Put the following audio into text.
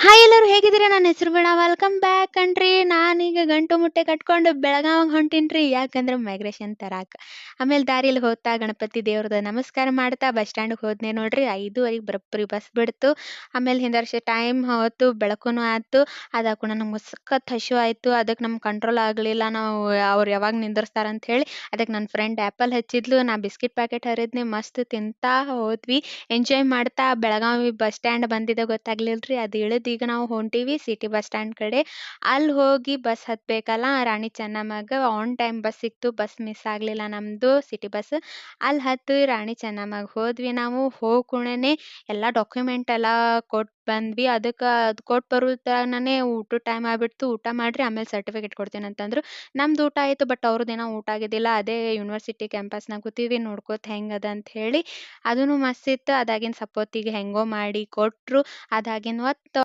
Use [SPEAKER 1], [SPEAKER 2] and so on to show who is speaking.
[SPEAKER 1] Hi ಎಲ್ಲರೂ ಹೇಗಿದ್ದೀರಾ? ನನ್ನ ಹೆಸರು ವೀಣಾ. ವೆಲ್ಕಮ್ ಬ್ಯಾಕ್ ಕಣ್ರೀ. ನಾನೀಗ ಗಂಟು ಮುಟ್ಟೆ ಕಟ್ಕೊಂಡು ಬೆಳಗಾವಿಗೆ ಹೊಂಟೀನ್ರಿ. ಯಾಕಂದ್ರೆ ಮೈಗ್ರೇಷನ್ ತರಾಕ. ಆಮೇಲೆ ದಾರಿಯಲ್ಲಿ ಹೋಗ್ತಾ ಗಣಪತಿ ದೇವ್ರದ ನಮಸ್ಕಾರ ಮಾಡ್ತಾ ಬಸ್ ಸ್ಟ್ಯಾಂಡ್‌ಗೆ ಹೋದ್ನೆ ನೋಡ್ರಿ. 5:15ಗೆ ಬರೋಬ್ಬರಿ ಬಸ್ ಬಿಡ್ತು. ಆಮೇಲೆ ಹಿಂದರ್ಷೆ ಟೈಮ್ ಹೊತ್ತು ಬೆಳಕುನು ಆತು. ಅದಾಕು ನನಗೆ ಸಖತ್ ಹಸಿವು ಆಯ್ತು. ಅದಕ್ಕೆ ನಮ್ಗೆ ಕಂಟ್ರೋಲ್ ಆಗಲಿಲ್ಲ. ನಾವು ಅವ್ರು ಯಾವಾಗ ನಿಂದಿರ್ಸ್ತಾರ ಅಂತ ಹೇಳಿ ಅದಕ್ಕೆ ನನ್ನ ಫ್ರೆಂಡ್ ಆ್ಯಪಲ್ ಹಚ್ಚಿದ್ಲು. ನಾ ಬಿಸ್ಕಿಟ್ ಪ್ಯಾಕೆಟ್ ಹರಿದ್ನೆ. ಮಸ್ತ್ ತಿಂತಾ ಹೋದ್ವಿ. ಎಂಜಾಯ್ ಮಾಡ್ತಾ ಬೆಳಗಾವಿ ಬಸ್ ಸ್ಟ್ಯಾಂಡ್ ಬಂದಿದ್ದೆ ಗೊತ್ತಾಗ್ಲಿಲ್ರಿ. ಅದು ಇಳಿದು ಈಗ ನಾವು ಹೊಂಟೀವಿ ಸಿಟಿ ಬಸ್ ಸ್ಟ್ಯಾಂಡ್ ಕಡೆ. ಅಲ್ಲಿ ಹೋಗಿ ಬಸ್ ಹತ್ಬೇಕಲ್ಲ ರಾಣಿ ಚೆನ್ನಮ್ಮಗ ಆನ್ ಟೈಮ್ ಬಸ್ ಸಿಕ್ತು. ಬಸ್ ಮಿಸ್ ಆಗಲಿಲ್ಲ ನಮ್ಮದು ಸಿಟಿ ಬಸ್. ಅಲ್ಲಿ ಹತ್ತಿ ರಾಣಿ ಚೆನ್ನಮ್ಮಗ ಹೋದ್ವಿ ನಾವು. ಹೋದ ಕೂಡಲೇ ಎಲ್ಲ ಡಾಕ್ಯುಮೆಂಟ್ ಎಲ್ಲ ಕೊಟ್ಟು ಬಂದ್ವಿ. ಅದಕ್ಕೆ ಅದು ಕೊಟ್ಟು ಬರೋತನನೇ ಊಟದ ಟೈಮ್ ಆಗ್ಬಿಡ್ತು. ಊಟ ಮಾಡ್ರಿ ಆಮೇಲೆ ಸರ್ಟಿಫಿಕೇಟ್ ಕೊಡ್ತೀನಿ ಅಂತಂದ್ರು. ನಮ್ದು ಊಟ ಆಯಿತು. ಬಟ್ ಅವ್ರದ್ದೇನೋ ಊಟ ಆಗಿದ್ದಿಲ್ಲ. ಅದೇ ಯೂನಿವರ್ಸಿಟಿ ಕ್ಯಾಂಪಸ್ನಾಗ ಕೂತೀವಿ ನೋಡ್ಕೋತ ಹೆಂಗದ ಅಂತ ಹೇಳಿ. ಅದೂನು ಮಸ್ತ್ ಇತ್ತು. ಅದಾಗಿನ ಸಪೋತಿಗೆ ಹೆಂಗೋ ಮಾಡಿ ಕೊಟ್ರು. ಅದಾಗಿನ ಹೊತ್ತು